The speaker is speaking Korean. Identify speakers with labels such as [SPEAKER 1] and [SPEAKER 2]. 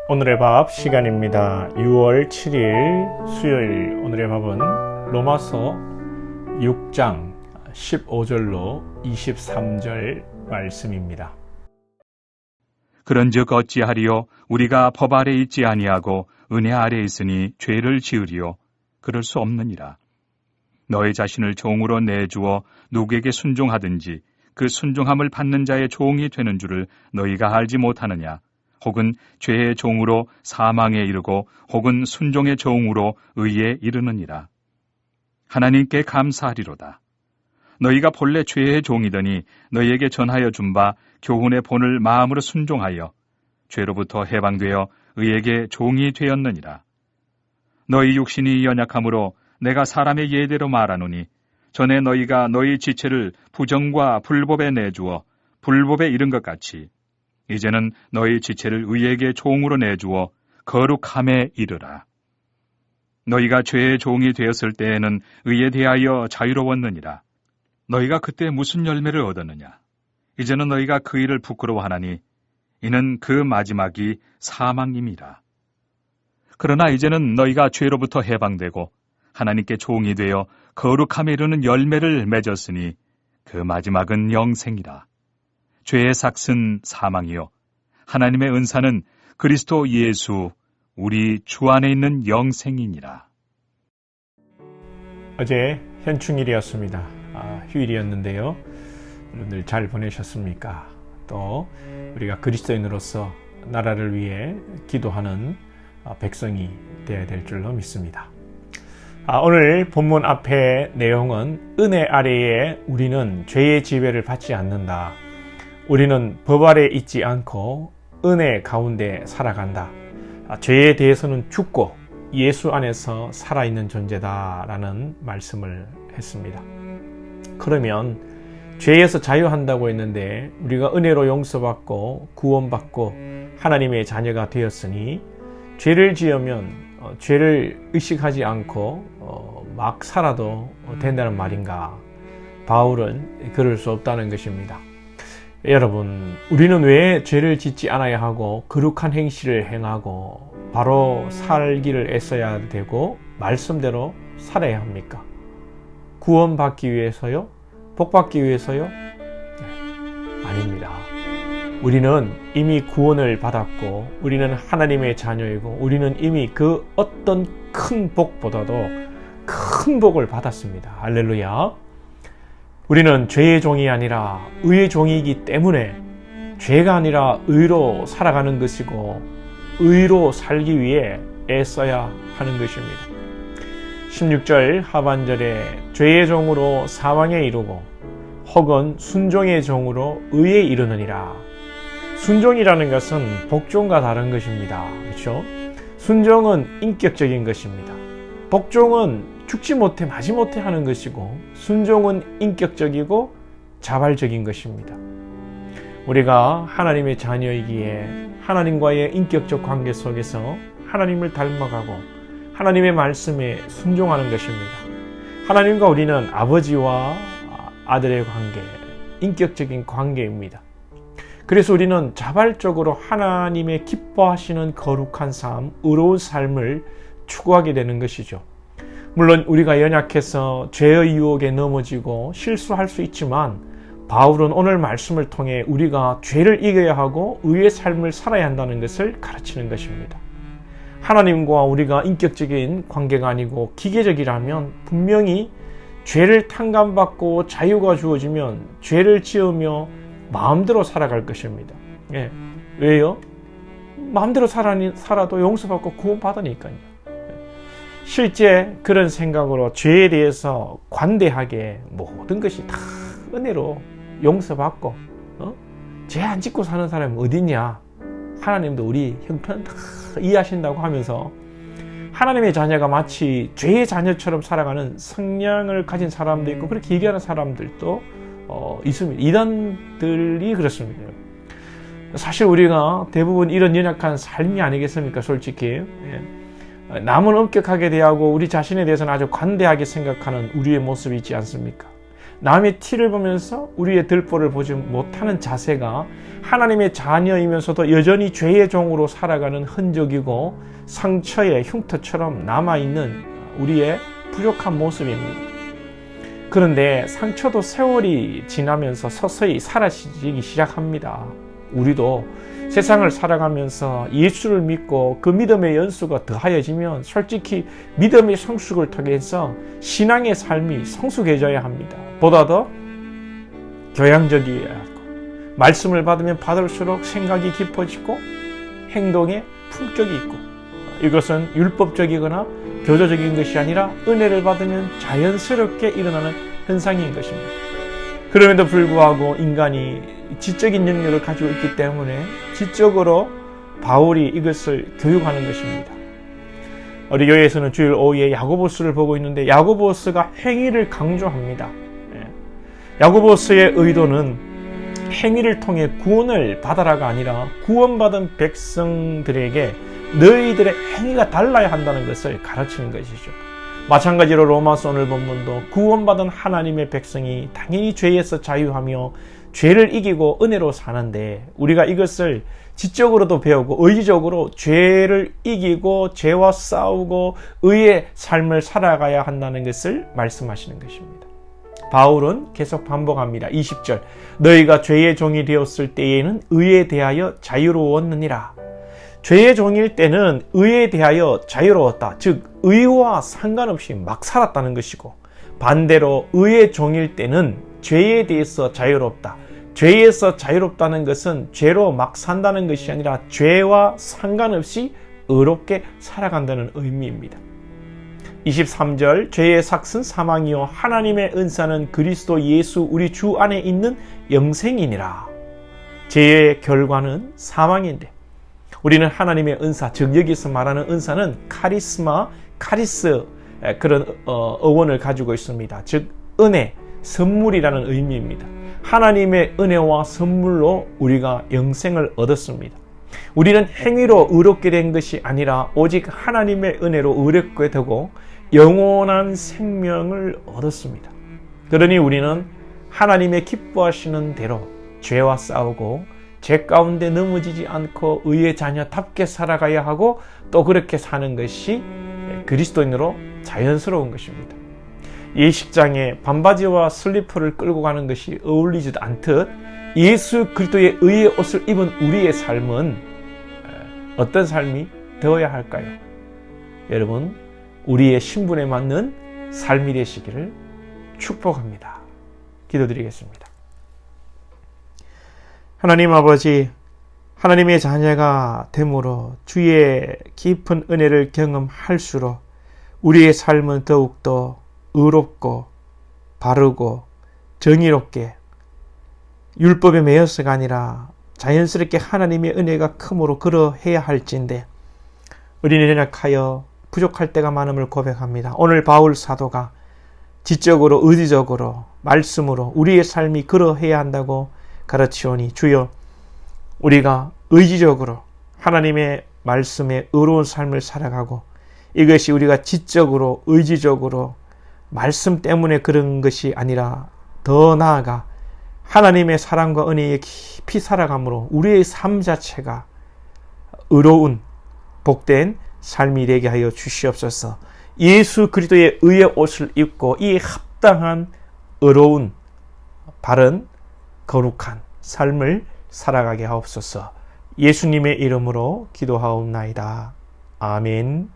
[SPEAKER 1] 오늘의 밥 시간입니다. 6월 7일 수요일 오늘의 밥은 로마서 6장 15절로 23절 말씀입니다.
[SPEAKER 2] 그런즉 어찌하리요? 우리가 법 아래 있지 아니하고 은혜 아래 있으니 죄를 지으리요? 그럴 수 없느니라. 너희 자신을 종으로 내주어 누구에게 순종하든지 그 순종함을 받는 자의 종이 되는 줄을 너희가 알지 못하느냐? 혹은 죄의 종으로 사망에 이르고 혹은 순종의 종으로 의에 이르느니라. 하나님께 감사하리로다. 너희가 본래 죄의 종이더니 너희에게 전하여 준 바 교훈의 본을 마음으로 순종하여 죄로부터 해방되어 의에게 종이 되었느니라. 너희 육신이 연약함으로 내가 사람의 예대로 말하노니 전에 너희가 너희 지체를 부정과 불법에 내주어 불법에 이른 것 같이 이제는 너희 지체를 의에게 종으로 내주어 거룩함에 이르라. 너희가 죄의 종이 되었을 때에는 의에 대하여 자유로웠느니라. 너희가 그때 무슨 열매를 얻었느냐? 이제는 너희가 그 일을 부끄러워하나니 이는 그 마지막이 사망임이라. 그러나 이제는 너희가 죄로부터 해방되고 하나님께 종이 되어 거룩함에 이르는 열매를 맺었으니 그 마지막은 영생이라. 죄의 삭은 사망이요 하나님의 은사는 그리스도 예수 우리 주 안에 있는 영생이니라.
[SPEAKER 1] 어제 현충일이었습니다. 휴일이었는데요. 여러분들 잘 보내셨습니까? 또 우리가 그리스도인으로서 나라를 위해 기도하는 백성이 되어야 될 줄로 믿습니다. 오늘 본문 앞의 내용은 은혜 아래에 우리는 죄의 지배를 받지 않는다. 우리는 법 아래 있지 않고 은혜 가운데 살아간다. 죄에 대해서는 죽고 예수 안에서 살아있는 존재다라는 말씀을 했습니다. 그러면 죄에서 자유한다고 했는데 우리가 은혜로 용서받고 구원받고 하나님의 자녀가 되었으니 죄를 지으면 죄를 의식하지 않고 막 살아도 된다는 말인가? 바울은 그럴 수 없다는 것입니다. 여러분, 우리는 왜 죄를 짓지 않아야 하고 거룩한 행실을 행하고 바로 살기를 애써야 되고 말씀대로 살아야 합니까? 구원받기 위해서요? 복받기 위해서요? 네, 아닙니다. 우리는 이미 구원을 받았고 우리는 하나님의 자녀이고 우리는 이미 그 어떤 큰 복보다도 큰 복을 받았습니다. 할렐루야. 우리는 죄의 종이 아니라 의의 종이기 때문에 죄가 아니라 의로 살아가는 것이고 의로 살기 위해 애써야 하는 것입니다. 16절 하반절에 죄의 종으로 사망에 이르고 혹은 순종의 종으로 의에 이르느니라. 순종이라는 것은 복종과 다른 것입니다. 그렇죠? 순종은 인격적인 것입니다. 복종은 죽지 못해 마지 못해 하는 것이고 순종은 인격적이고 자발적인 것입니다. 우리가 하나님의 자녀이기에 하나님과의 인격적 관계 속에서 하나님을 닮아가고 하나님의 말씀에 순종하는 것입니다. 하나님과 우리는 아버지와 아들의 관계, 인격적인 관계입니다. 그래서 우리는 자발적으로 하나님의 기뻐하시는 거룩한 삶, 의로운 삶을 추구하게 되는 것이죠. 물론 우리가 연약해서 죄의 유혹에 넘어지고 실수할 수 있지만 바울은 오늘 말씀을 통해 우리가 죄를 이겨야 하고 의의 삶을 살아야 한다는 것을 가르치는 것입니다. 하나님과 우리가 인격적인 관계가 아니고 기계적이라면 분명히 죄를 탕감받고 자유가 주어지면 죄를 지으며 마음대로 살아갈 것입니다. 예. 왜요? 마음대로 살아도 용서받고 구원받으니까요. 실제 그런 생각으로 죄에 대해서 관대하게 모든 것이 다 은혜로 용서받고 죄 안 짓고 사는 사람이 어딨냐? 하나님도 우리 형편 다 이해하신다고 하면서 하나님의 자녀가 마치 죄의 자녀처럼 살아가는 성향을 가진 사람도 있고 그렇게 얘기하는 사람들도 있습니다. 이단들이 그렇습니다. 사실 우리가 대부분 이런 연약한 삶이 아니겠습니까? 솔직히 남은 엄격하게 대하고 우리 자신에 대해서는 아주 관대하게 생각하는 우리의 모습이 있지 않습니까? 남의 티를 보면서 우리의 들보를 보지 못하는 자세가 하나님의 자녀이면서도 여전히 죄의 종으로 살아가는 흔적이고 상처의 흉터처럼 남아있는 우리의 부족한 모습입니다. 그런데 상처도 세월이 지나면서 서서히 사라지기 시작합니다. 우리도 세상을 살아가면서 예수를 믿고 그 믿음의 연수가 더하여지면 솔직히 믿음의 성숙을 통해서 신앙의 삶이 성숙해져야 합니다. 보다 더 교양적이어야 하고, 말씀을 받으면 받을수록 생각이 깊어지고 행동에 품격이 있고, 이것은 율법적이거나 교조적인 것이 아니라 은혜를 받으면 자연스럽게 일어나는 현상인 것입니다. 그럼에도 불구하고 인간이 지적인 능력을 가지고 있기 때문에 지적으로 바울이 이것을 교육하는 것입니다. 우리 교회에서는 주일 오후에 야고보서를 보고 있는데 야고보서가 행위를 강조합니다. 야고보서의 의도는 행위를 통해 구원을 받아라가 아니라 구원받은 백성들에게 너희들의 행위가 달라야 한다는 것을 가르치는 것이죠. 마찬가지로 로마서 오늘 본문도 구원받은 하나님의 백성이 당연히 죄에서 자유하며 죄를 이기고 은혜로 사는데, 우리가 이것을 지적으로도 배우고 의지적으로 죄를 이기고 죄와 싸우고 의의 삶을 살아가야 한다는 것을 말씀하시는 것입니다. 바울은 계속 반복합니다. 20절, 너희가 죄의 종이 되었을 때에는 의에 대하여 자유로웠느니라. 죄의 종일 때는 의에 대하여 자유로웠다. 즉 의와 상관없이 막 살았다는 것이고, 반대로 의의 종일 때는 죄에 대해서 자유롭다. 죄에서 자유롭다는 것은 죄로 막 산다는 것이 아니라 죄와 상관없이 의롭게 살아간다는 의미입니다. 23절, 죄의 삭은 사망이요 하나님의 은사는 그리스도 예수 우리 주 안에 있는 영생이니라. 죄의 결과는 사망인데 우리는 하나님의 은사, 즉 여기서 말하는 은사는 카리스마, 카리스, 그런 어원을 가지고 있습니다. 즉 은혜, 선물이라는 의미입니다. 하나님의 은혜와 선물로 우리가 영생을 얻었습니다. 우리는 행위로 의롭게 된 것이 아니라 오직 하나님의 은혜로 의롭게 되고 영원한 생명을 얻었습니다. 그러니 우리는 하나님의 기뻐하시는 대로 죄와 싸우고 죄 가운데 넘어지지 않고 의의 자녀답게 살아가야 하고, 또 그렇게 사는 것이 그리스도인으로 자연스러운 것입니다. 예식장에 반바지와 슬리퍼를 끌고 가는 것이 어울리지도 않듯 예수 그리스도의 의의 옷을 입은 우리의 삶은 어떤 삶이 되어야 할까요? 여러분, 우리의 신분에 맞는 삶이 되시기를 축복합니다. 기도드리겠습니다. 하나님 아버지, 하나님의 자녀가 됨으로 주의 깊은 은혜를 경험할수록 우리의 삶은 더욱더 의롭고 바르고 정의롭게 율법에 매여서가 아니라 자연스럽게 하나님의 은혜가 크므로 그러해야 할진데 우리는 연약하여 부족할 때가 많음을 고백합니다. 오늘 바울 사도가 지적으로 의지적으로 말씀으로 우리의 삶이 그러해야 한다고 가르치오니 주여, 우리가 의지적으로 하나님의 말씀에 의로운 삶을 살아가고 이것이 우리가 지적으로 의지적으로 말씀 때문에 그런 것이 아니라 더 나아가 하나님의 사랑과 은혜에 깊이 살아감으로 우리의 삶 자체가 의로운 복된 삶이 되게 하여 주시옵소서. 예수 그리스도의 의의 옷을 입고 이 합당한 의로운 바른 거룩한 삶을 살아가게 하옵소서. 예수님의 이름으로 기도하옵나이다. 아멘.